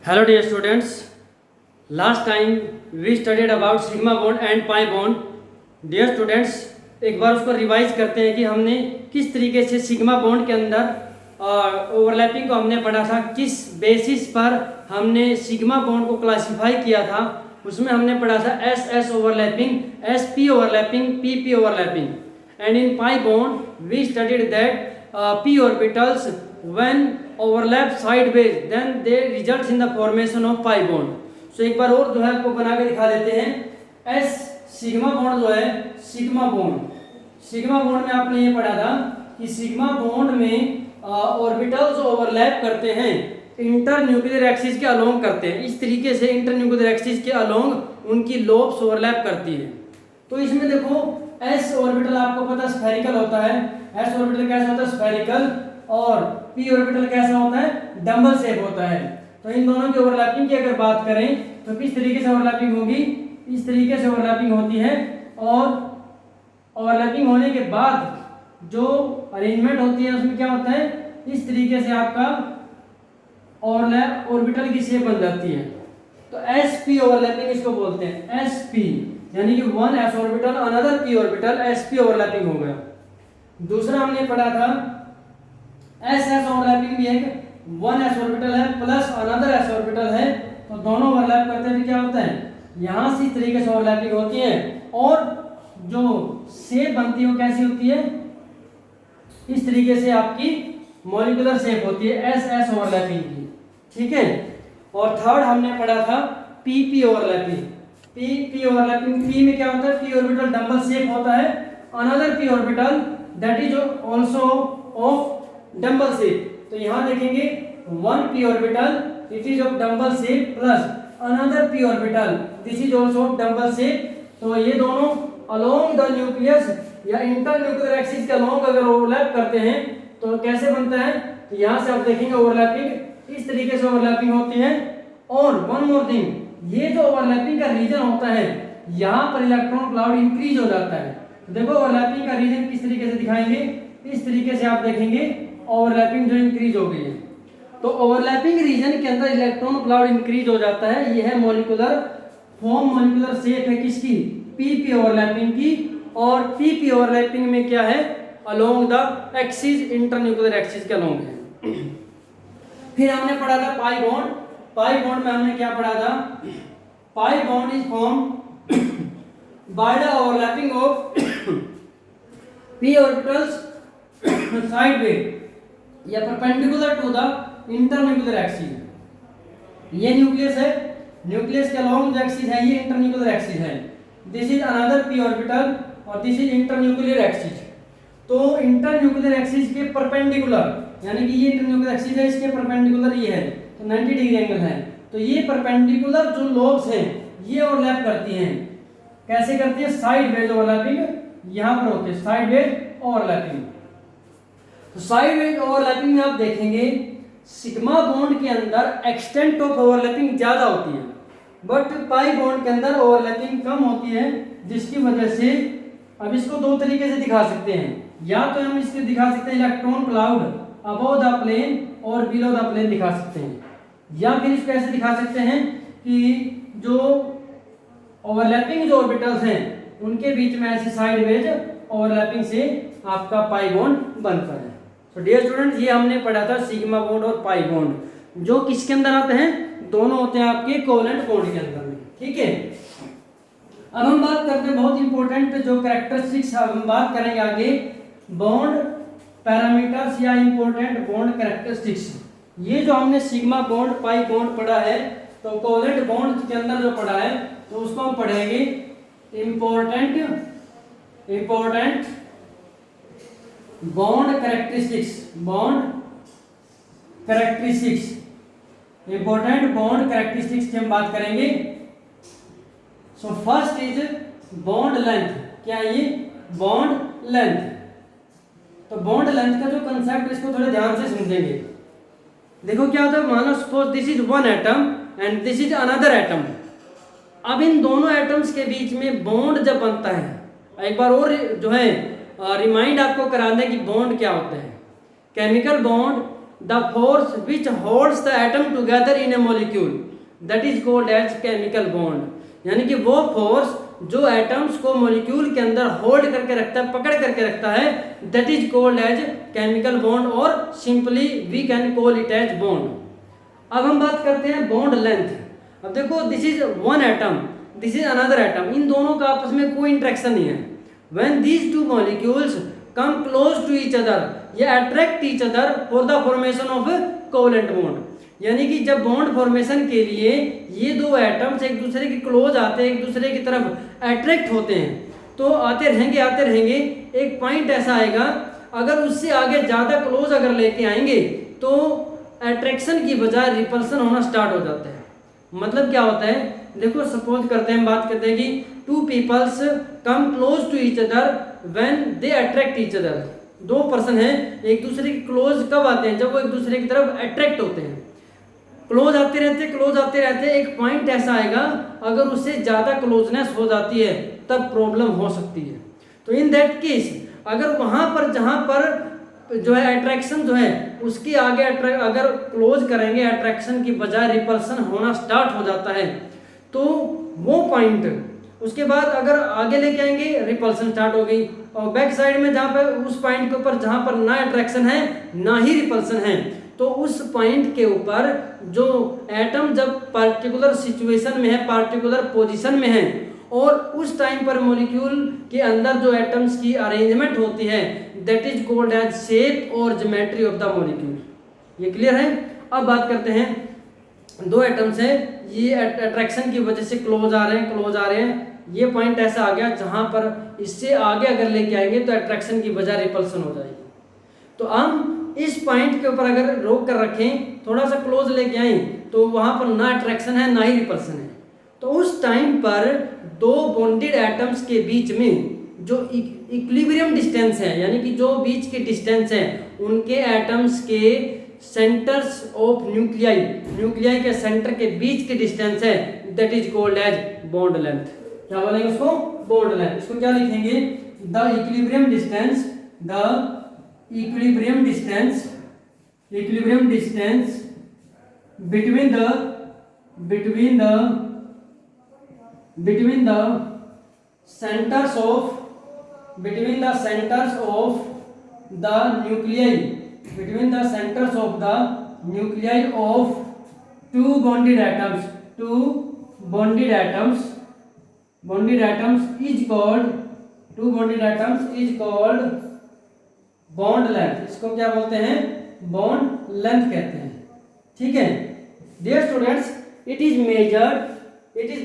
Hello dear students, last time we studied about sigma bond and pi bond. Dear students, एक बार उसको revise करते हैं कि हमने किस तरीके से सिग्मा बॉन्ड के अंदर ओवरलैपिंग को हमने पढ़ा था, किस बेसिस पर हमने सिग्मा बॉन्ड को क्लासिफाई किया था। उसमें हमने पढ़ा था S S overlapping, S P overlapping, P P overlapping. And in pi bond we studied that p orbitals when overlap sideways then they results in the formation of pi bond. So एक बार और जो है आपको बना के दिखा देते हैं। s सिग्मा बॉन्ड जो है सिग्मा बॉन्ड में आपने ये पढ़ा था कि सिग्मा बॉन्ड में ऑर्बिटल्स ओवरलैप करते हैं, इंटर न्यूक्लियर एक्सिस के अलोंग करते हैं। इस तरीके से इंटर न्यूक्लियर एक्सिस के अलोंग उनकी लोब्स ओवरलैप करती है। तो इसमें देखो s ऑर्बिटल आपको पता स्फेरिकल होता है, s ऑर्बिटल कैसा होता है स्फेरिकल, और p ऑर्बिटल कैसा होता है डबल शेप होता है। तो इन दोनों की ओवरलैपिंग की अगर बात करें तो किस तरीके से ओवरलैपिंग होगी, इस तरीके से ओवरलैपिंग होती है। और ओवरलैपिंग होने के बाद जो अरेंजमेंट होती है उसमें क्या होता है, इस तरीके से आपका ऑर्बिटल की शेप बन जाती है। तो sp ओवरलैपिंग इसको बोलते हैं, sp यानी कि one s orbital another p orbital, sp overlapping हो गया। दूसरा हमने पढ़ा था ss ओवरलैपिंग भी एक वन s ऑर्बिटल है प्लस अनदर s ऑर्बिटल है, तो दोनों ओवरलैप करते हैं। क्या होता है, यहाँ से इस तरीके से ओवरलैपिंग होती है और जो शेप बनती है वो कैसी होती है, इस तरीके से आपकी मॉलिक्यूलर शेप होती है ss ओवरलैपिंग की, ठीक है। और थर्ड हमने पढ़ा था pp overlapping. p overlapping, p में क्या होता है, p ऑर्बिटल डबल शेप होता है, another p orbital that is also of double shape. तो यहाँ देखेंगे one p orbital it is of double shape plus another p orbital this is also of double shape. तो ये दोनों along the nucleus या inter nuclear axis के along अगर overlap करते हैं तो कैसे बनता है, तो यहाँ से आप देखेंगे ओवरलैपिंग इस तरीके से ओवरलैपिंग होती है। और वन मोर थिंग, ये जो ओवरलैपिंग का रीजन होता है यहाँ पर इलेक्ट्रॉन क्लाउड इंक्रीज हो जाता है। तो देखो ओवरलैपिंग का रीजन किस तरीके से दिखाएंगे, इस तरीके से आप देखेंगे ओवरलैपिंग जो इंक्रीज हो गई है। तो ओवरलैपिंग रीजन के अंदर इलेक्ट्रॉन क्लाउड इंक्रीज हो जाता है। यह है मॉलिक्यूलर फॉर्म, मॉलिक्यूलर शेप है किसकी, पीपी ओवरलैपिंग की। और पीपी ओवरलैपिंग में क्या है, along the axis, inter nuclear axis के अलोंग है। फिर हमने पढ़ा था पाई बॉन्ड। पाई बॉन्ड में हमने क्या पढ़ा था, pi bond is form by the overlapping of p orbitals sideways या perpendicular to the internuclear axis. ये न्यूक्लियस है, न्यूक्लियस के अलोंग जो एक्सिस है ये इंटरन्यूक्लियर एक्सिस है। This is another p orbital और दिस इज इंटरन्यूक्लियर एक्सिस। तो इंटरन्यूक्लियर एक्सिस के परपेंडिकुलर यानी कि ये इंटरन्यूक्लियर एक्सिस है, इसके परपेंडिकुलर ये है, तो 90 डिग्री एंगल है। तो ये परपेंडिकुलर जो लोब्स हैं ये ओवरलैप करती हैं। कैसे करती है, साइडवेज ओवरलैपिंग यहाँ पर होती है, साइडवेज ओवरलैपिंग। तो साइडवेज ओवरलैपिंग में आप देखेंगे सिग्मा बॉन्ड के अंदर एक्सटेंट ऑफ ओवरलैपिंग ज्यादा होती है, बट पाई बॉन्ड के अंदर ओवरलैपिंग कम होती है, जिसकी वजह से अब इसको दो तरीके से दिखा सकते हैं। या तो हम इसको दिखा सकते हैं electron cloud above the plane और बिलो द प्लेन दिखा सकते हैं, या फिर इसको ऐसे दिखा सकते हैं कि जो ओवरलैपिंग जो ऑर्बिटल्स हैं उनके बीच में ऐसे साइडवेज ओवरलैपिंग से आपका पाई बॉन्ड बनता है। तो डियर स्टूडेंट्स, ये हमने पढ़ा था सिग्मा बॉन्ड और पाई बॉन्ड, जो किसके अंदर आते हैं, दोनों होते हैं आपके कोवेलेंट बॉन्ड के अंदर में, ठीक है। अब हम बात करते हैं बहुत इंपॉर्टेंट जो कैरेक्टरिस्टिक्स हम बात करेंगे आगे, बॉन्ड पैरामीटर्स या इंपॉर्टेंट बॉन्ड कैरेक्टरिस्टिक्स। ये जो हमने सिग्मा बॉन्ड पाई बॉन्ड पढ़ा है, तो कोवेलेंट बॉन्ड के अंदर जो पढ़ा है तो उसको हम पढ़ेंगे important bond characteristics, important bond characteristics की हम बात करेंगे। So first is bond length. क्या है ये, बॉन्ड लेंथ। तो बॉन्ड लेंथ का जो कंसेप्ट इसको थोड़े ध्यान से समझेंगे। देखो क्या होता है, मानो suppose this is one atom and this is another atom. अब इन दोनों एटम्स के बीच में बॉन्ड जब बनता है, एक बार और जो है रिमाइंड आपको करा दें कि बॉन्ड क्या होता है। Chemical bond the force which holds the atom together in a molecule that is called as chemical bond. यानी कि वो फोर्स जो एटम्स को मॉलिक्यूल के अंदर होल्ड करके रखता है, पकड़ करके रखता है, that is called as chemical bond, और simply we can call it as bond. अब हम बात करते हैं बॉन्ड लेंथ। अब देखो, this is one atom, this is another atom, इन दोनों का आपस में कोई इंटरेक्शन नहीं है। When these two molecules come close to each other, ये attract each other for the formation of covalent bond. यानी कि जब बॉन्ड फॉर्मेशन के लिए ये दो एटम्स एक दूसरे के क्लोज आते हैं, एक दूसरे की तरफ अट्रैक्ट होते हैं, तो आते रहेंगे, एक पॉइंट ऐसा आएगा, अगर उससे आगे ज़्यादा क्लोज अगर लेके आएंगे तो अट्रैक्शन की बजाय रिपल्सन होना स्टार्ट हो जाता है। मतलब क्या होता है, देखो सपोज करते हैं, हम बात करते हैं कि two peoples come close to each other when they attract each other. दो पर्सन हैं, एक दूसरे के क्लोज कब आते हैं, जब वो एक दूसरे की तरफ अट्रैक्ट होते हैं। क्लोज आते रहते, एक पॉइंट ऐसा आएगा, अगर उससे ज़्यादा क्लोजनेस हो जाती है तब प्रॉब्लम हो सकती है। तो इन दैट केस अगर वहाँ पर जहाँ पर जो है अट्रैक्शन जो है उसके आगे अगर क्लोज करेंगे, अट्रैक्शन की बजाय रिपल्सन होना स्टार्ट हो जाता है, तो वो पॉइंट उसके बाद अगर आगे लेके आएंगे रिपल्सन स्टार्ट हो गई, और बैक साइड में जहाँ पे उस पॉइंट के ऊपर जहाँ पर ना अट्रैक्शन है ना ही रिपल्सन है, तो उस पॉइंट के ऊपर जो एटम जब पार्टिकुलर सिचुएशन में है, पार्टिकुलर पोजीशन में है, और उस टाइम पर मॉलिक्यूल के अंदर जो एटम्स की अरेंजमेंट होती है, that is called as shape और ज्योमेट्री ऑफ द मॉलिक्यूल। ये क्लियर है। अब बात करते हैं, दो एटम्स हैं, ये अट्रैक्शन की वजह से क्लोज आ रहे हैं, ये पॉइंट ऐसा आ गया जहां पर इससे आगे अगर लेके आएंगे तो अट्रैक्शन की बजाय रिपल्सन हो जाएगी। तो हम इस पॉइंट के ऊपर अगर रोक कर रखें, थोड़ा सा क्लोज लेके आए, तो वहां पर ना अट्रैक्शन है ना ही रिपल्सन है, तो उस टाइम पर दो बॉन्डेड एटम्स के बीच में जो इक्विलिब्रियम डिस्टेंस है, यानी कि जो बीच के डिस्टेंस है, उनके एटम्स के सेंटर्स ऑफ न्यूक्लियाई के सेंटर के बीच के डिस्टेंस है, that is called as bond length. क्या बोलेंगे उसको? Bond length. इसको क्या लिखेंगे? The equilibrium distance between the centers of the nuclei of two bonded atoms is called bond length. इसको क्या बोलते हैं? बॉन्ड लेंथ कहते हैं। ठीक है dear students, it is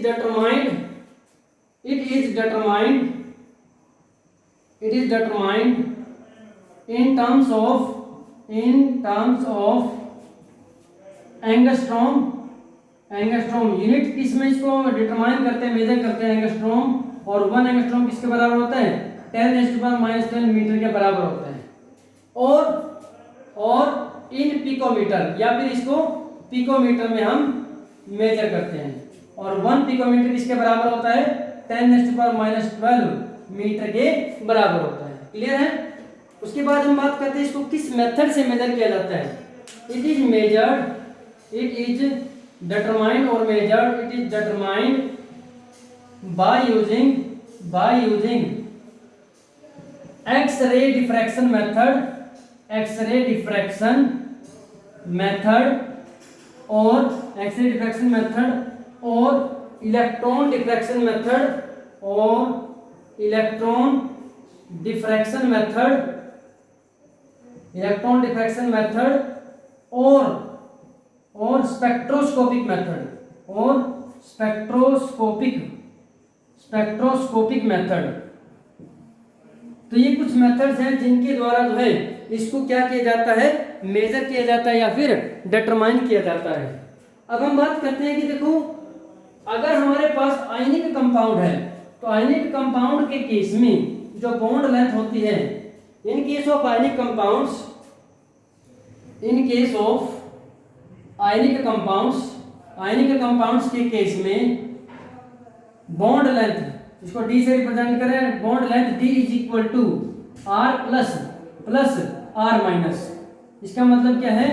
determined in terms of angstrom unit. किसमें इसको डिटरमाइन करते हैं, मेजर करते हैं एंगस्ट्रॉम, और 1 एंगस्ट्रॉम किसके बराबर होता है? 10⁻⁻10 मीटर के बराबर होता है। और इन पिकोमीटर, या फिर इसको पिकोमीटर में हम मेजर करते हैं, और 1 पिकोमीटर किसके बराबर होता है? 10⁻12 मीटर के बराबर होता है। क्लियर है। उसके बाद हम बात करते हैं इसको किस मेथड से मेजर किया जाता है। It is determined by using X-ray diffraction method और इलेक्ट्रॉन डिफ्रैक्शन मेथड और स्पेक्ट्रोस्कोपिक मेथड। तो ये कुछ मेथड्स हैं जिनके द्वारा जो है इसको क्या किया जाता है? मेजर किया जाता है या फिर डिटरमाइन किया जाता है। अब हम बात करते हैं कि देखो, अगर हमारे पास आयनिक कंपाउंड है, तो आयनिक कंपाउंड के केस में जो बॉन्ड लेंथ होती है, in case of ionic compounds के केस में बॉन्ड लेंथ, इसको D से रिप्रेजेंट करें, bond length D is equal to R plus R minus. इसका मतलब क्या है,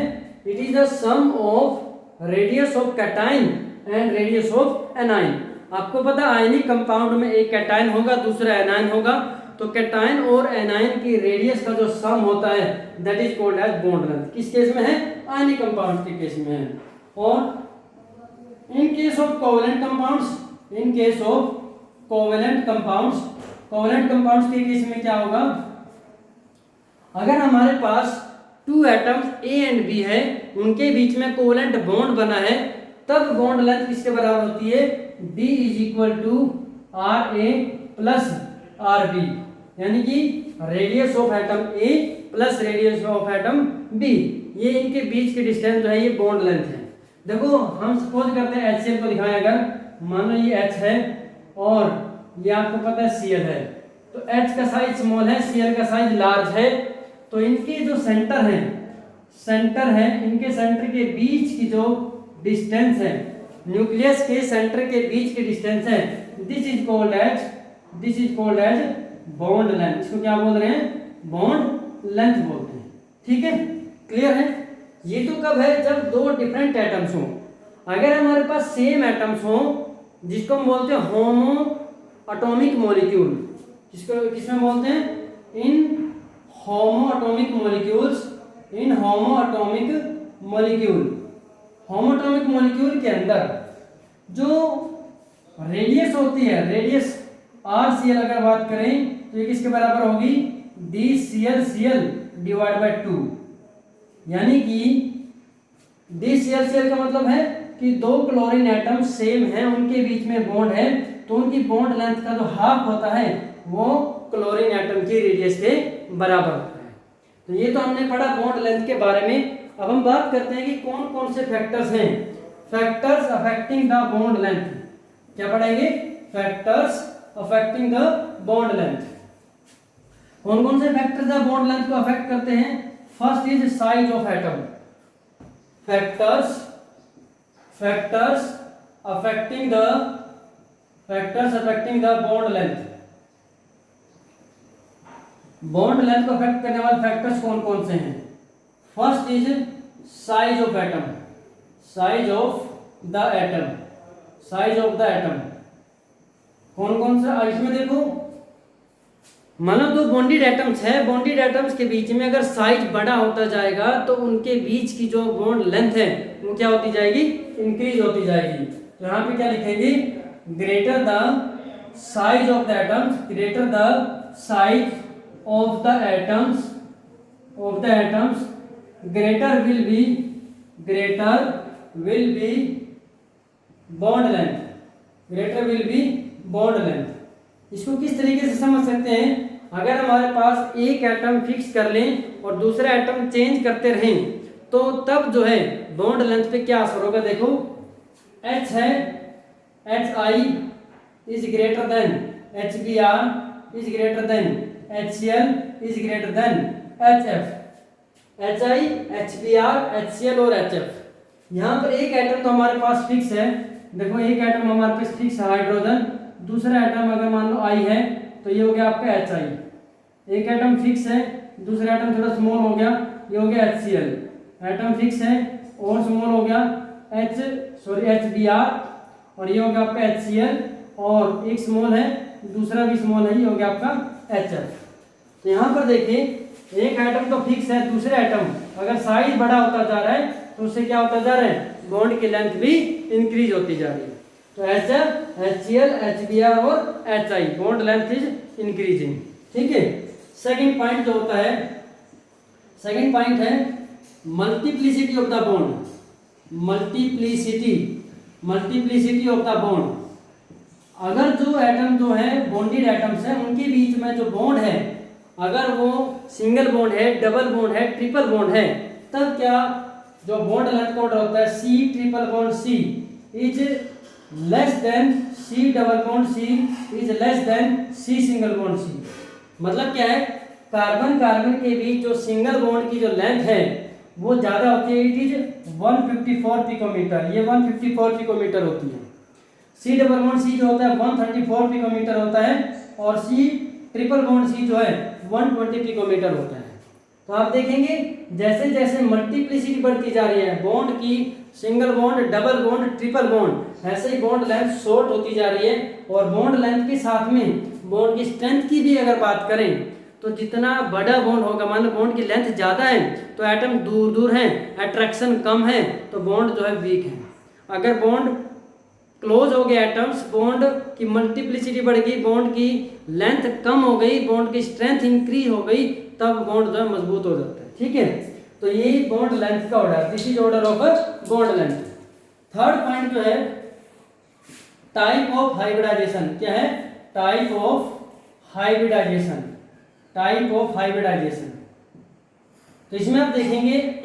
it is the sum of radius of cation and radius of anion. आपको पता आयनिक कंपाउंड में एक कैटाइन होगा दूसरा एनाइन होगा, तो कैटाइन और एनाइन की रेडियस का जो सम होता है that is called as bond length. किस केस में है, आयनिक कंपाउंड के केस में है। और in case of covalent compounds, in case of covalent compounds, covalent compounds के केस में क्या होगा, अगर हमारे पास two atoms A and B है, उनके बीच में कोवेलेंट बॉन्ड बना है, तब बॉन्ड लेंथ किसके बराबर होती है, D is equal to R A plus R B, यानी कि radius of atom A plus radius of atom B, ये इनके बीच की डिस्टेंस जो है ये बॉन्ड लेंथ है। देखो हम सपोज करते हैं HCl को दिखाएं, अगर मान लो ये H है और ये आपको पता है Cl है, तो H का साइज स्मॉल है, Cl का साइज लार्ज है, तो इनके जो सेंटर है इनके सेंटर के बीच की जो डिस्टेंस है, न्यूक्लियस के सेंटर के बीच की डिस्टेंस है, this is called as bond length. इसको क्या बोल रहे हैं, बॉन्ड लेंथ बोलते हैं। ठीक है, क्लियर है। ये तो कब है, जब दो डिफरेंट एटम्स हों। अगर हमारे पास सेम एटम्स हों, जिसको हम बोलते हैं होमो एटॉमिक मॉलिक्यूल, जिसको किसमें बोलते हैं, इन होमो एटॉमिक मॉलिक्यूल्स, इन होमो एटॉमिक मॉलिक्यूल के अंदर जो रेडियस होती है, रेडियस RCl अगर बात करें तो ये किसके बराबर होगी, DCl डिवाइड बाय 2, यानी कि DCl का मतलब है कि दो क्लोरीन एटम सेम हैं, उनके बीच में बॉन्ड है, तो उनकी बॉन्ड लेंथ का जो हाफ होता है वो क्लोरीन एटम की रेडियस के बराबर होता है। तो ये तो हमने पढ़ा बॉन्ड लेंथ के बारे में। अब हम बात करते हैं कि कौन कौन से फैक्टर्स हैं, factors affecting the bond length. क्या पढ़ेंगे, factors affecting the bond length. कौन कौन से फैक्टर्स द बॉन्ड लेंथ को अफेक्ट करते हैं, first is size of atom, factors affecting the bond length. Bond length को अफेक्ट करने वाले फैक्टर्स कौन कौन से हैं, first is size of atom, size of the atom. कौन कौन सा, इसमें देखो मान लो दो बॉन्डेड एटम्स है, बॉन्डेड एटम्स के बीच में अगर साइज बड़ा होता जाएगा तो उनके बीच की जो बॉन्ड लेंथ है वो क्या होती जाएगी, इंक्रीज होती जाएगी। तो यहाँ पे क्या लिखेंगे, greater the size of the atoms, greater the size of the atoms, greater will be bond length। इसको किस तरीके से समझ सकते हैं, अगर हमारे पास एक एटम फिक्स कर लें और दूसरा एटम चेंज करते रहें तो तब जो है बॉन्ड लेंथ पे क्या असर होगा। देखो H है, HI is greater than HBr is greater than HCl is greater than HF, HI, HBr, HCl और HF। यहाँ पर एक एटम तो हमारे पास फिक्स है, देखो एक एटम हमारे पास फिक्स है हाइड्रोजन, दूसरा एटम अगर मान लो I है तो ये हो गया आपका HI, एक एटम फिक्स है, दूसरा एटम थोड़ा स्मॉल हो गया, ये हो गया HCl, एटम फिक्स है और स्मॉल हो गया HBr और ये हो गया आपका HCl, और एक स्मॉल है दूसरा भी स्मॉल है, ये हो गया आपका HF। तो यहाँ पर देखिए एक एटम तो फिक्स है, दूसरा एटम अगर साइज बड़ा होता जा रहा है तो उससे क्या होता जा रहा है, बॉन्ड की लेंथ भी इंक्रीज होती जा रही है। तो HF, HCl, HBr और HI bond length is increasing. ठीक है, सेकंड पॉइंट जो होता है, सेकंड पॉइंट है multiplicity of the bond, multiplicity of the bond. अगर जो एटम जो है बॉन्डेड एटम्स है उनके बीच में जो बॉन्ड है, अगर वो सिंगल बॉन्ड है, डबल बॉन्ड है, ट्रिपल बॉन्ड है, तब क्या जो बॉन्ड लेंथ का ऑर्डर होता है C triple bond C is less than C double bond C is less than C single bond C। मतलब क्या है, कार्बन कार्बन के बीच जो सिंगल बॉन्ड की जो लेंथ है वो ज्यादा होती है, इट इज 154 पिकोमीटर, ये 154 पिकोमीटर होती है। C डबल बॉन्ड C जो होता है 134 पिकोमीटर होता है, और C ट्रिपल बॉन्ड C जो है 120 पिकोमीटर होता है। तो आप देखेंगे जैसे जैसे मल्टीप्लिसिटी बढ़ती जा रही है बॉन्ड की, single bond, double bond, triple bond, ऐसे ही बॉन्ड लेंथ शॉर्ट होती जा रही है। और बॉन्ड लेंथ के साथ में बॉन्ड की स्ट्रेंथ की भी अगर बात करें तो जितना बड़ा बॉन्ड होगा, मान लो बॉन्ड की लेंथ ज़्यादा है तो एटम दूर दूर हैं, अट्रैक्शन कम है तो बॉन्ड जो है वीक है। अगर बॉन्ड क्लोज हो गए एटम्स, बॉन्ड की मल्टीप्लिसिटी बढ़ गई, बॉन्ड की लेंथ कम हो गई, बॉन्ड की स्ट्रेंथ इंक्रीज हो गई, तब बॉन्ड जो है मजबूत हो जाता है। ठीक है, तो यही बॉन्ड लेंथ का order, this is order of bond length. Third point जो है टाइप ऑफ हाइब्रिडाइजेशन। क्या है? Type of hybridization, type of hybridization. तो इसमें आप देखेंगे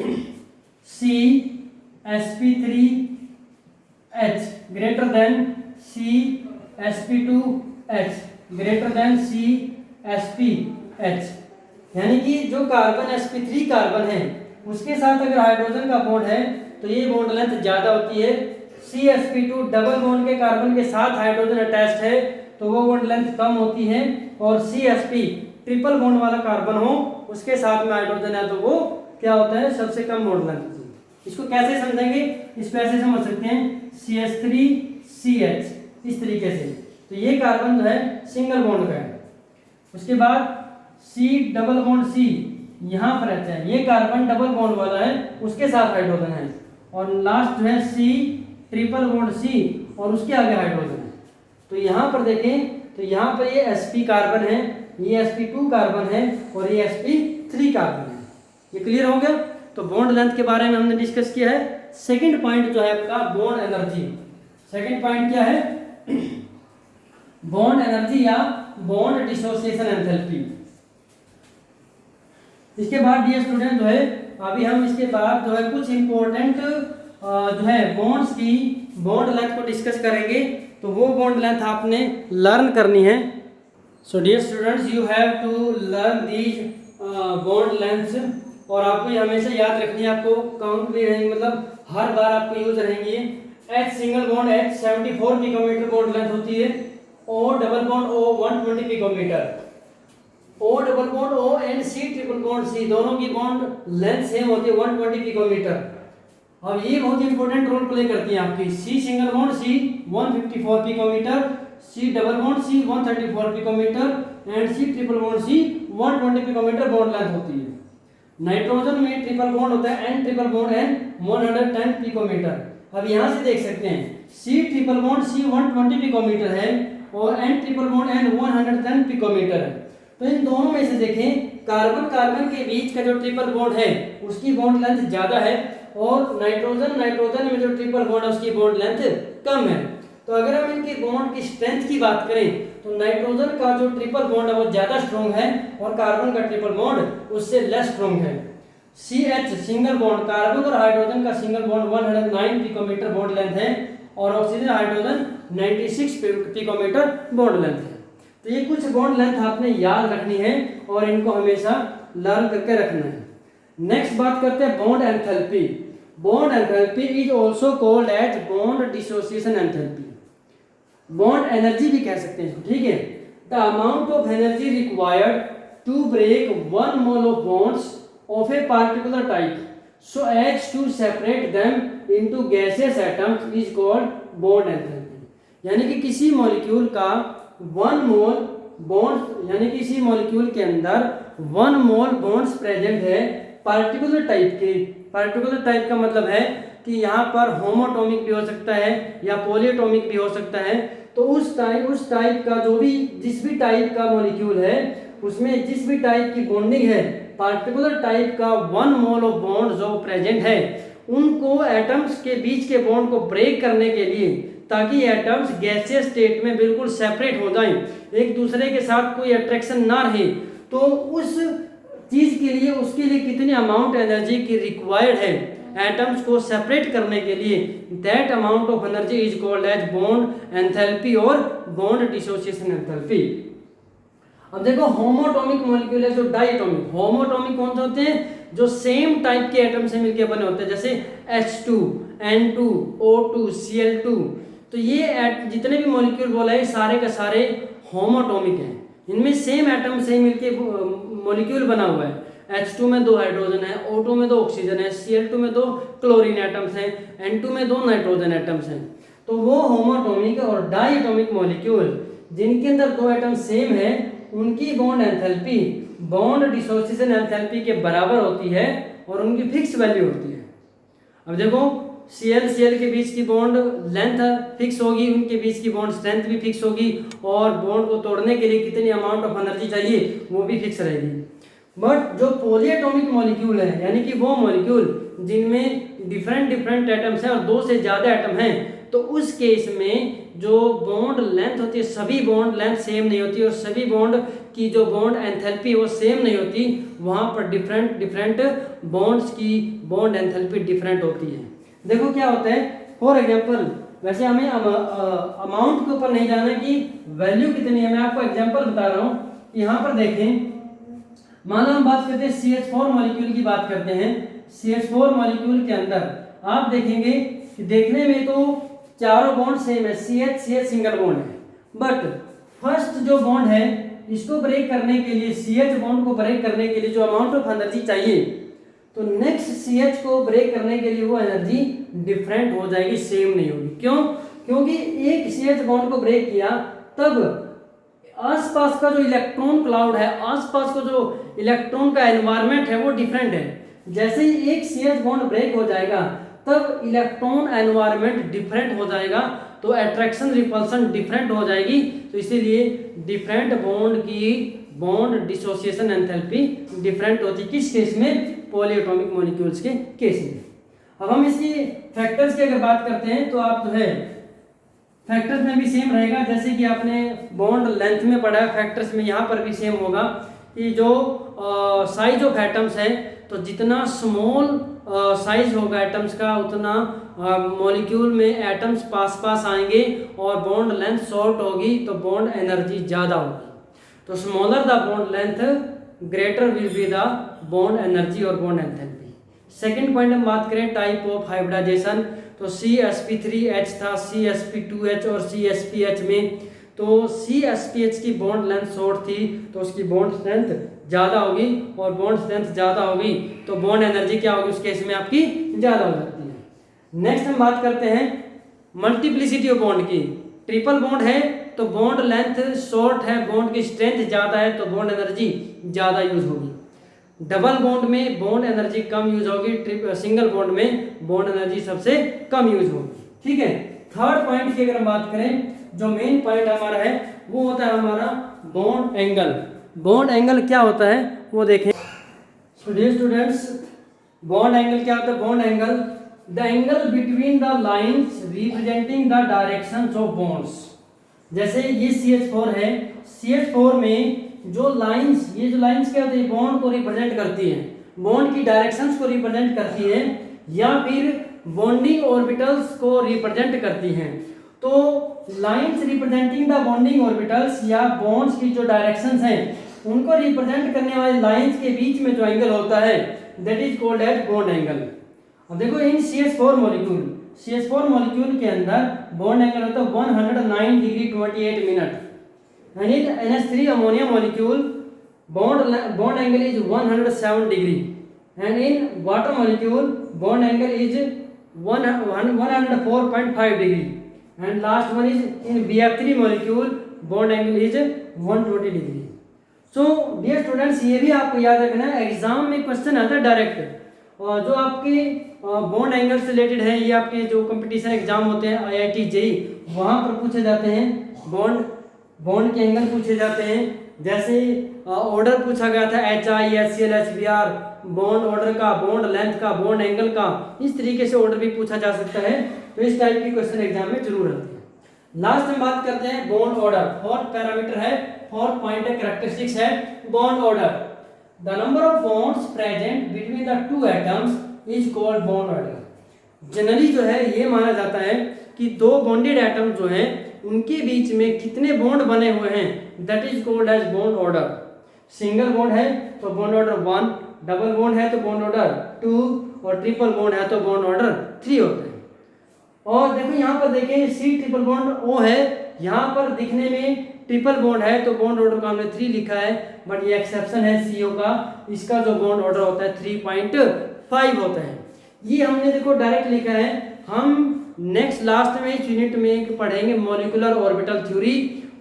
CsP3H greater than CsP2H greater than CsPH, यानी कि जो कार्बन sp3 कार्बन है उसके साथ अगर हाइड्रोजन का बॉन्ड है तो ये बॉन्ड लेंथ ज्यादा होती है। CsP2 डबल बॉन्ड के कार्बन के साथ हाइड्रोजन अटैच्ड है तो वो बॉन्ड लेंथ कम होती है। और CsP ट्रिपल बॉन्ड वाला कार्बन हो उसके साथ में हाइड्रोजन है तो वो क्या होता है? सबसे कम बॉन्ड लेंथ होती है। इसको कैसे समझेंगे? इसको ऐसे समझ सकते हैं CH3CH इस तरीके से। तो ये कार्बन जो है सिंगल बॉन्ड का है। उसके बाद C डबल बॉन्ड C यहाँ पर रहता है, ये कार्बन डबल बॉन्ड वाला है उसके साथ हाइड्रोजन है। और लास्ट जो है C ट्रिपल बॉन्ड C और उसके आगे हाइड्रोजन है। तो यहाँ पर देखें तो यहाँ पर ये sp कार्बन है, ये sp2 कार्बन है और ये sp3 कार्बन है। ये क्लियर हो गया? तो बॉन्ड लेंथ के बारे में हमने डिस्कस किया है। सेकंड पॉइंट जो है आपका बॉन्ड एनर्जी। सेकंड पॉइंट क्या है? बॉन्ड एनर्जी या बॉन्ड डिसोसिएशन एंथैल्पी। इसके बाद डियर स्टूडेंट जो है अभी हम इसके बाद जो है कुछ इंपॉर्टेंट जो है बॉन्ड्स की बॉन्ड लेंथ को डिस्कस करेंगे। तो वो बॉन्ड लेंथ आपने लर्न करनी है। So dear students you have to learn these bond lengths, और आपको ये हमेशा याद रखनी है, आपको काउंट भी रहेंगे, मतलब हर बार आपको यूज रहेंगी। H single bond H 74 picometre bond length होती है। O double bond O 120 picometre. O double bond O and C triple bond C दोनों की बॉन्ड लेंथ सेम होती है 120 पिकोमीटर। अब ये बहुत इंपॉर्टेंट रोल प्ले करती है आपकी। C single bond C 154 picometre, C double bond C 134 picometre and C triple bond C 120 picometre bond length होती है। नाइट्रोजन में ट्रिपल बॉन्ड होता है N triple bond N 110 picometre. अब यहाँ से देख सकते हैं C triple bond C 120 picometre है और N triple bond N 110 picometre है। तो इन दोनों में से देखें कार्बन कार्बन के बीच का जो ट्रिपल बॉन्ड है उसकी बॉन्ड लेंथ ज्यादा है और नाइट्रोजन नाइट्रोजन में जो ट्रिपल बॉन्ड है उसकी बॉन्ड लेंथ कम है। तो अगर हम इनकी बॉन्ड की स्ट्रेंथ की बात करें तो नाइट्रोजन का जो ट्रिपल बॉन्ड है वो ज्यादा स्ट्रॉन्ग है और कार्बन का ट्रिपल बॉन्ड उससे लेस स्ट्रॉन्ग है। CH सिंगल बॉन्ड कार्बन और हाइड्रोजन का single bond 109 picometre bond length है और oxygen hydrogen 96 picometre bond length है। तो ये कुछ बॉन्ड लेंथ आपने याद रखनी है और इनको हमेशा लर्न करके रखना है। नेक्स्ट बात करते हैं bond enthalpy. Bond enthalpy is also called as bond dissociation enthalpy. Bond energy भी कह सकते हैं, ठीक है। The amount of energy required to break one mole of bonds of a particular type so as to separate them into gaseous atoms is called bond enthalpy. यानी कि किसी molecule का वन मोल बॉन्ड, यानी किसी molecule के अंदर one mole bonds present है particular type के। पार्टिकुलर टाइप का मतलब है कि यहाँ पर होमोटॉमिक भी हो सकता है या पॉलीएटॉमिक भी हो सकता है। तो उस टाइप का जो भी जिस भी टाइप का मॉलिक्यूल है उसमें जिस भी टाइप की बॉन्डिंग है पार्टिकुलर टाइप का वन मोल ऑफ बॉन्ड जो प्रेजेंट है उनको एटम्स के बीच के बॉन्ड को ब्रेक करने के लिए, ताकि एटम्स गैसियस स्टेट में बिल्कुल सेपरेट हो जाएं, एक दूसरे के साथ कोई अट्रैक्शन ना रहे, तो उस चीज के लिए उसके लिए कितनी अमाउंट एनर्जी की रिक्वायर्ड है एटम्स को सेपरेट करने के लिए, that amount of energy is called as bond enthalpy और बॉन्ड डिसोसिएशन एंथैल्पी। अब देखो होमोटॉमिक मॉलिक्यूल है जो डाइटॉमिक। होमोटॉमिक कौन से होते हैं? जो सेम टाइप के एटम से मिलकर बने होते हैं, जैसे H2, N2, O2, Cl2। तो ये जितने भी मॉलिक्यूल बोला है सारे का सारे होमोटॉमिक हैं, इनमें सेम एटम से मिलके मॉलिक्यूल बना हुआ है। H2 में 2 हाइड्रोजन है, O2 में 2 ऑक्सीजन है, Cl2 में 2 क्लोरीन एटम्स हैं, N2 में 2 नाइट्रोजन एटम्स हैं। तो वो होमोटॉमिक और डायटोमिक मॉलिक्यूल जिनके अंदर 2 एटम सेम है उनकी bond enthalpy bond dissociation enthalpy के बराबर होती है और उनकी फिक्स वैल्यू होती है। अब देखो Cl के बीच की बॉन्ड लेंथ फिक्स होगी, उनके बीच की बॉन्ड स्ट्रेंथ भी फिक्स होगी और बॉन्ड को तोड़ने के लिए कितनी अमाउंट ऑफ एनर्जी चाहिए वो भी फिक्स रहेगी। बट जो पॉलीएटॉमिक मॉलिक्यूल है यानी कि वो मॉलिक्यूल जिनमें डिफरेंट एटम्स हैं और 2 से ज़्यादा एटम हैं, तो उस केस में जो बॉन्ड लेंथ होती है सभी बॉन्ड लेंथ सेम नहीं होती और सभी बॉन्ड की जो बॉन्ड एंथैल्पी वो सेम नहीं होती, वहाँ पर डिफरेंट बॉन्ड्स की बॉन्ड एंथैल्पी डिफरेंट होती है। देखो क्या होता है, फॉर एग्जांपल वैसे हमें अमाउंट के ऊपर नहीं जाना कि वैल्यू कितनी है, मैं आपको एग्जांपल बता रहा हूँ। यहाँ पर देखें, माना हम बात करते हैं CH4 मॉलिक्यूल की बात करते हैं। CH4 मॉलिक्यूल के अंदर आप देखेंगे कि देखने में तो चारों बॉन्ड सेम है, CH सिंगल बॉन्ड है, बट फर्स्ट जो बॉन्ड है इसको ब्रेक करने के लिए, CH बॉन्ड को ब्रेक करने के लिए जो अमाउंट ऑफ एनर्जी चाहिए, तो नेक्स्ट CH को ब्रेक करने के लिए वो एनर्जी डिफरेंट हो जाएगी, सेम नहीं होगी। क्यों? क्योंकि एक CH बॉन्ड को ब्रेक किया तब आसपास का जो इलेक्ट्रॉन क्लाउड है, आसपास का जो इलेक्ट्रॉन का एनवायरनमेंट है वो डिफरेंट है। जैसे ही एक CH बॉन्ड ब्रेक हो जाएगा तब इलेक्ट्रॉन एनवायरनमेंट डिफरेंट हो जाएगा, तो अट्रैक्शन रिपल्सन डिफरेंट हो जाएगी। तो इसीलिए डिफरेंट बॉन्ड की बॉन्ड डिसोसिएशन एंथैल्पी डिफरेंट होती है। किस केस में? पॉलीएटॉमिक मॉलिक्यूल्स के केस में। अब हम इसकी फैक्टर्स की अगर बात करते हैं तो आप जो है फैक्टर्स में भी सेम रहेगा, जैसे कि आपने बॉन्ड लेंथ में पढ़ा है, फैक्टर्स में यहाँ पर भी सेम होगा कि जो साइज ऑफ एटम्स है, तो जितना स्मॉल साइज होगा एटम्स का उतना मॉलिक्यूल में एटम्स पास आएंगे और बॉन्ड लेंथ शॉर्ट होगी तो बॉन्ड एनर्जी ज़्यादा होगी। तो smaller the bond length greater will be the bond energy और बॉन्ड एंथैल्पी। सेकेंड पॉइंट हम बात करें टाइप ऑफ हाइब्रिडाइजेशन, तो CsP3H था, CsP2H और CsPH में, तो CsPH की बॉन्ड लेंथ शॉर्ट थी तो उसकी बॉन्ड स्ट्रेंथ ज़्यादा होगी और बॉन्ड स्ट्रेंथ ज़्यादा होगी तो बॉन्ड एनर्जी क्या होगी उस केस में आपकी ज़्यादा हो सकती है। नेक्स्ट हम बात करते हैं मल्टीप्लिसिटी ऑफ बॉन्ड की। ट्रिपल बॉन्ड है तो बॉन्ड लेंथ शॉर्ट है, बॉन्ड की स्ट्रेंथ ज़्यादा है तो बॉन्ड एनर्जी ज़्यादा यूज होगी। डबल बॉन्ड में बॉन्ड एनर्जी कम यूज होगी, सिंगल बॉन्ड में बॉन्ड एनर्जी सबसे कम यूज होगी। ठीक है। थर्ड पॉइंट की अगर हम बात करें, जो मेन पॉइंट हमारा है वो होता है हमारा बॉन्ड एंगल। बॉन्ड एंगल क्या होता है वो देखें। स्टूडेंट्स, बॉन्ड एंगल क्या होता है? Bond angle the angle between the lines representing the directions of bonds. जैसे ये CH4 है, CH4 में जो लाइंस, ये जो लाइंस क्या होती है? बॉन्ड को रिप्रेजेंट करती है, बॉन्ड की डायरेक्शंस को रिप्रेजेंट करती है या फिर बॉन्डिंग ऑर्बिटल्स को रिप्रेजेंट करती हैं। तो lines representing the bonding orbitals या बॉन्ड्स की जो डायरेक्शंस हैं उनको रिप्रेजेंट करने वाले लाइंस के बीच में जो एंगल होता है that is called as bond angle. अब देखो इन CH4 मॉलिक्यूल के अंदर बॉन्ड एंगल होता है 109 degree 28 minute, and in NH3 ammonia molecule bond angle is 107 degree, and in water molecule bond angle is 104.5 degree, and last one is in BF3 molecule bond angle is 120 degree. So dear students, ये भी आपको याद रखना है, exam में question आता है direct जो आपके बॉन्ड एंगल से रिलेटेड है। ये आपके जो कंपटीशन एग्जाम होते हैं IIT JEE वहाँ पर पूछे जाते हैं, बॉन्ड के एंगल पूछे जाते हैं। जैसे ऑर्डर पूछा गया था HI HCl HBr, bond order का, बॉन्ड लेंथ का, बॉन्ड एंगल का, इस तरीके से ऑर्डर भी पूछा जा सकता है। तो इस टाइप की क्वेश्चन एग्जाम में जरूर आती है। लास्ट में बात करते हैं बॉन्ड ऑर्डर। फोर्थ पैरामीटर है, फोर्थ पॉइंट है, कैरेक्टरिस्टिक्स है bond order. The number of bonds present between the two atoms is called bond order. Generally जो है ये माना जाता है कि दो बॉन्डेड एटम जो हैं उनके बीच में कितने बॉन्ड बने हुए हैं that is called as bond order. Single bond है तो बॉन्ड ऑर्डर 1, डबल बॉन्ड है तो बॉन्ड ऑर्डर 2 और ट्रिपल बॉन्ड है तो बॉन्ड ऑर्डर 3 होते हैं। और देखो यहाँ पर देखें C ट्रिपल बॉन्ड O है, यहाँ पर दिखने में ट्रिपल बॉन्ड है तो बॉन्ड ऑर्डर का हमने 3 लिखा है, बट ये एक्सेप्शन है CO का, इसका जो बॉन्ड ऑर्डर होता है 3.5 होता है। ये हमने देखो डायरेक्ट लिखा है। हम नेक्स्ट लास्ट में इस यूनिट में पढ़ेंगे मॉलिक्यूलर ऑर्बिटल थ्योरी,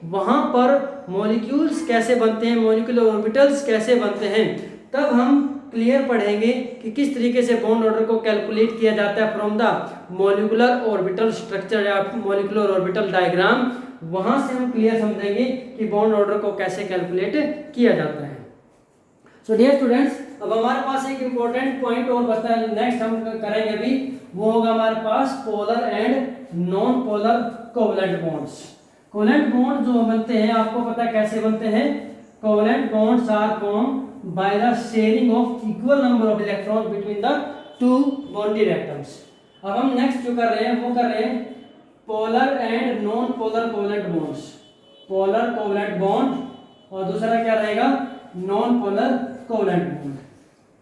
वहां पर मॉलिक्यूल्स कैसे बनते हैं, मॉलिक्यूलर ऑर्बिटल्स कैसे बनते हैं, तब हम क्लियर पढ़ेंगे कि किस तरीके से बॉन्ड ऑर्डर को कैलकुलेट किया जाता है from the molecular orbital structure या मॉलिक्यूलर ऑर्बिटल डायग्राम। वहां से हम क्लियर समझेंगे कि बॉन्ड ऑर्डर को कैसे कैलकुलेट किया जाता है। सो डियर स्टूडेंट्स, अब हमारे पास एक इंपॉर्टेंट पॉइंट और बचता है, नेक्स्ट हम करेंगे अभी, वो होगा हमारे पास polar and non polar covalent bonds. Covalent bond जो बनते हैं आपको पता है कैसे बनते हैं। Covalent bonds are form by the sharing of equal number of electrons between the two bonded atoms। अब हम नेक्स्ट जो कर रहे हैं वो कर रहे हैं polar and non polar covalent bonds. Polar covalent bond और दूसरा क्या रहेगा, non polar covalent bond.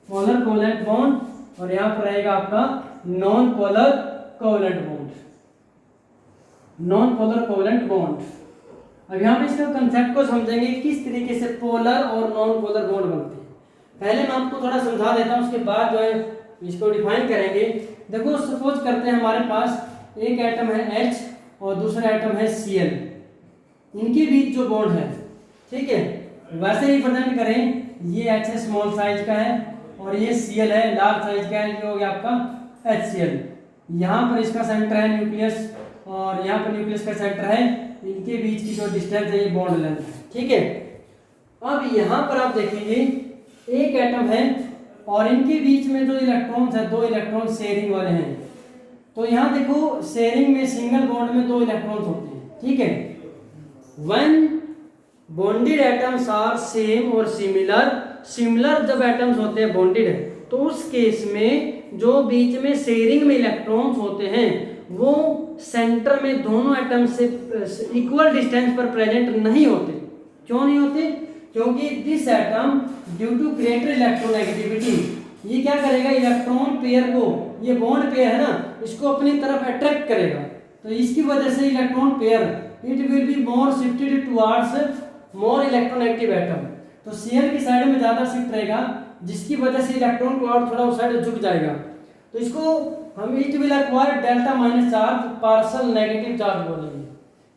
Polar covalent bond और यहाँ पर रहेगा आपका non polar covalent bond. Non polar covalent bond, अब यहाँ पे इसका कंसेप्ट को समझेंगे किस तरीके से पोलर और नॉन पोलर बॉन्ड बनते हैं। पहले मैं आपको थोड़ा समझा देता हूँ, उसके बाद जो है इसको डिफाइन करेंगे। देखो सपोज करते हैं हमारे पास एक एटम है H और दूसरा एटम है Cl, इनके बीच जो बॉन्ड है, ठीक है, वैसे ही प्रेजेंट करें, ये H है स्मॉल साइज का है और ये Cl है लार्ज साइज का है, ये हो गया आपका HCl। यहाँ पर इसका सेंटर है न्यूक्लियस और यहाँ पर न्यूक्लियस का सेंटर है, इनके बीच की जो डिस्टेंस है ये बॉन्ड लेंथ है, ठीक है। अब यहाँ पर आप देखेंगे एक एटम है और इनके बीच में जो इलेक्ट्रॉन्स है, 2 इलेक्ट्रॉन शेयरिंग वाले हैं। तो यहाँ देखो शेयरिंग में सिंगल बॉन्ड में 2 इलेक्ट्रॉन्स होते हैं, ठीक है। When bonded atoms are same और सिमिलर, सिमिलर जब एटम्स होते हैं बॉन्डेड है तो उस केस में जो बीच में शेयरिंग में इलेक्ट्रॉन्स होते हैं वो सेंटर में दोनों एटम से इक्वल डिस्टेंस पर प्रेजेंट नहीं होते। क्यों नहीं होते? क्योंकि this atom due to greater electronegativity, ये क्या करेगा, इलेक्ट्रॉन पेयर को, ये बॉन्ड पेयर है ना, इसको अपनी तरफ अट्रैक्ट करेगा। तो इसकी वजह से electron pair it will be more shifted towards more electronegative atom. तो शेयर की साइड में ज्यादा शिफ्ट रहेगा, जिसकी वजह से इलेक्ट्रॉन क्लाउड थोड़ा उस साइड झुक जाएगा। तो इसको हम it will acquire delta minus charge, partial negative charge बोलेंगे।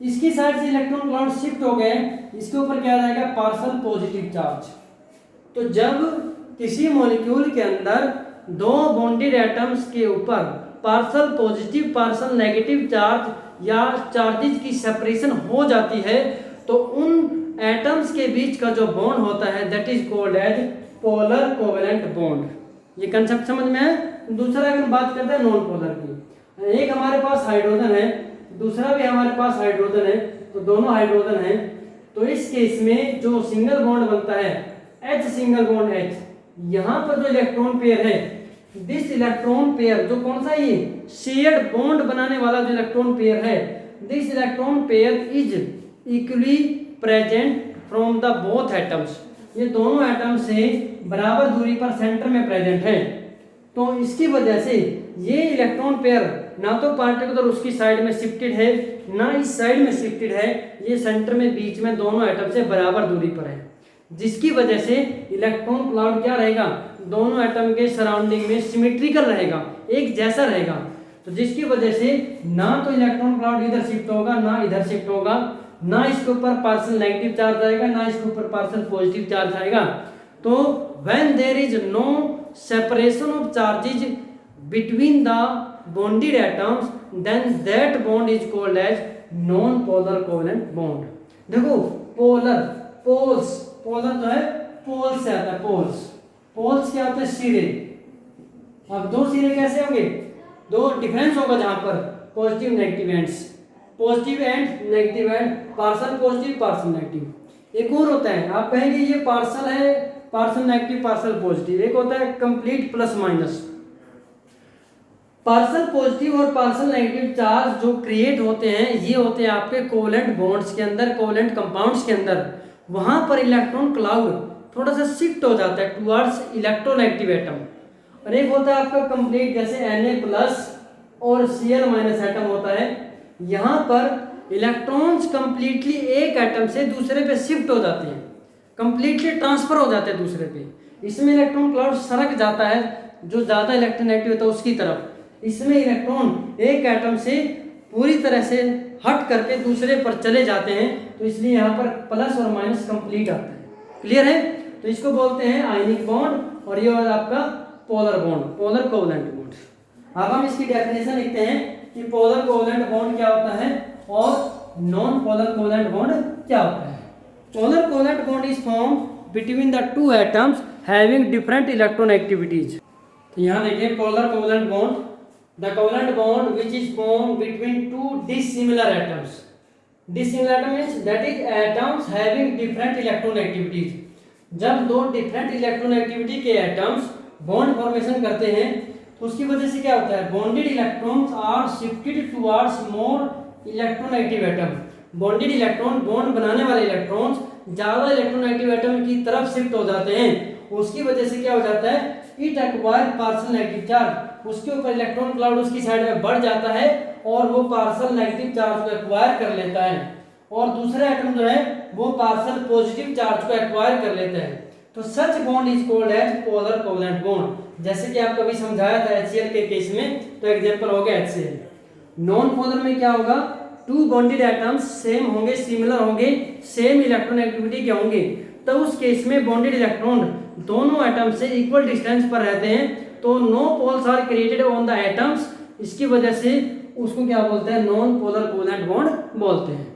इसकी साइड से इलेक्ट्रॉन क्लाउड शिफ्ट हो गए, इसके ऊपर क्या जाएगा, पार्शियल पॉजिटिव चार्ज। तो जब किसी मॉलिक्यूल के अंदर 2 बॉन्डेड एटम्स के ऊपर partial positive partial negative charge या चार्जेस की सेपरेशन हो जाती है तो उन एटम्स के बीच का जो बॉन्ड होता है that is called as polar covalent bond. ये कंसेप्ट समझ में है। दूसरा अगर बात करते हैं नॉन पोलर की, एक हमारे पास हाइड्रोजन है, दूसरा भी हमारे पास हाइड्रोजन है, तो दोनों हाइड्रोजन है। तो इस केस में जो सिंगल बॉन्ड बनता है H सिंगल बॉन्ड H, यहाँ पर जो इलेक्ट्रॉन पेयर है, दिस इलेक्ट्रॉन पेयर जो कौन सा, ये शेयर्ड बॉन्ड बनाने वाला जो इलेक्ट्रॉन पेयर है, this electron pair is equally present from the both atoms. ये दोनों एटम से बराबर दूरी पर सेंटर में प्रेजेंट है। तो इसकी वजह से ये इलेक्ट्रॉन पेयर ना तो पार्टिकुलर उसकी साइड में शिफ्टेड है ना इस साइड में शिफ्टेड है, ये सेंटर में बीच में दोनों एटम से बराबर दूरी पर है, जिसकी वजह से इलेक्ट्रॉन क्लाउड क्या रहेगा, दोनों एटम के सराउंडिंग में सिमेट्रिकल रहेगा, एक जैसा रहेगा। तो जिसकी वजह से ना तो इलेक्ट्रॉन क्लाउड इधर शिफ्ट होगा ना इधर शिफ्ट होगा, ना इसके ऊपर पार्शियल नेगेटिव चार्ज आएगा ना इसके ऊपर पार्शियल पॉजिटिव चार्ज आएगा। तो when there is no separation of charges between the bonded atoms then that bond is called as non polar covalent bond. देखो पोलर, पोल्स, पोलर जो है पोल से आता है, पोल्स, पोल्स क्या होते हैं, सिरे। अब 2 सिरे कैसे होंगे, 2 डिफरेंस होगा जहां पर positive negative ends, positive and negative and, partial positive partial negative. एक और होता है, आप कहेंगे ये पार्शियल है, पार्शियल नेगेटिव पार्शियल पॉजिटिव। एक होता है complete plus minus. Partial positive और पार्शियल नेगेटिव चार्ज जो क्रिएट होते हैं ये होते हैं आपके कोवेलेंट बॉन्ड्स के अंदर, कोवेलेंट कंपाउंड्स के अंदर। वहां पर इलेक्ट्रॉन क्लाउड थोड़ा सा शिफ्ट हो जाता है टुवर्ड्स इलेक्ट्रोनेगेटिव एटम। और एक होता है आपका कंप्लीट, जैसे Na प्लस और Cl माइनस एटम होता है, यहाँ पर इलेक्ट्रॉन्स कंप्लीटली एक एटम से दूसरे पे शिफ्ट हो जाते हैं, कंप्लीटली ट्रांसफर हो जाते हैं दूसरे पे। इसमें इलेक्ट्रॉन क्लाउड सरक जाता है जो ज़्यादा इलेक्ट्रोनेगेटिव होता है उसकी तरफ। इसमें इलेक्ट्रॉन एक एटम से पूरी तरह से हट करके दूसरे पर चले जाते हैं, तो इसलिए यहाँ पर प्लस और माइनस कंप्लीट आता है। क्लियर है? तो इसको बोलते हैं आयनिक बॉन्ड, और ये वाला आपका polar bond, polar covalent bond. अब हम इसकी डेफिनेशन लिखते हैं कि पोलर कोवलेंट बॉन्ड क्या होता है और नॉन पोलर कोवलेंट बॉन्ड क्या होता है। Polar covalent bond is form between the two atoms having different electronegativities. तो यहाँ देखिए polar covalent bond, the covalent bond which is form between two dissimilar atoms. Dissimilar atom means that is atoms having different electronegativities. जब दो different electronegativity के atoms bond formation करते हैं तो उसकी वजह से क्या होता है, bonded electrons are shifted towards more electronegative atom. Bonded electron, bond बनाने वाले इलेक्ट्रॉन्स ज्यादा इलेक्ट्रोनेगेटिव एटम की तरफ शिफ्ट हो जाते हैं। उसकी वजह से क्या हो जाता है, it acquire partial negative charge. उसके ऊपर इलेक्ट्रॉन क्लाउड उसकी साइड में बढ़ जाता है और वो पार्शियल नेगेटिव चार्ज को एक्वायर कर लेता है, और दूसरा एटम जो है वो पार्शियल पॉजिटिव चार्ज को एक्वायर कर लेता है। तो such bond is called as polar covalent bond. जैसे कि आपको अभी समझाया था HCl के केस में, तो एग्जांपल हो गया HCl। नॉन पोलर में क्या होगा, टू बॉन्डेड एटम्स सेम होंगे, सिमिलर होंगे, सेम इलेक्ट्रोनेगेटिविटी के होंगे, तो उस केस में बॉन्डेड इलेक्ट्रॉन दोनों एटम से इक्वल डिस्टेंस पर रहते हैं, तो no poles are created on the atoms. इसकी वजह से उसको क्या बोलते हैं, नॉन पोलर कोवलेंट बॉन्ड बोलते हैं।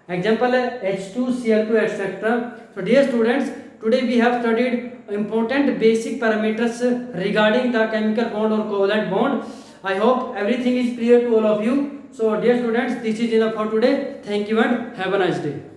एग्जांपल है H2Cl2 etcetera. So dear students, today we have studied important basic parameters regarding the chemical bond or covalent bond. I hope everything is clear to all of you. So dear students, this is enough for today. Thank you and have a nice day.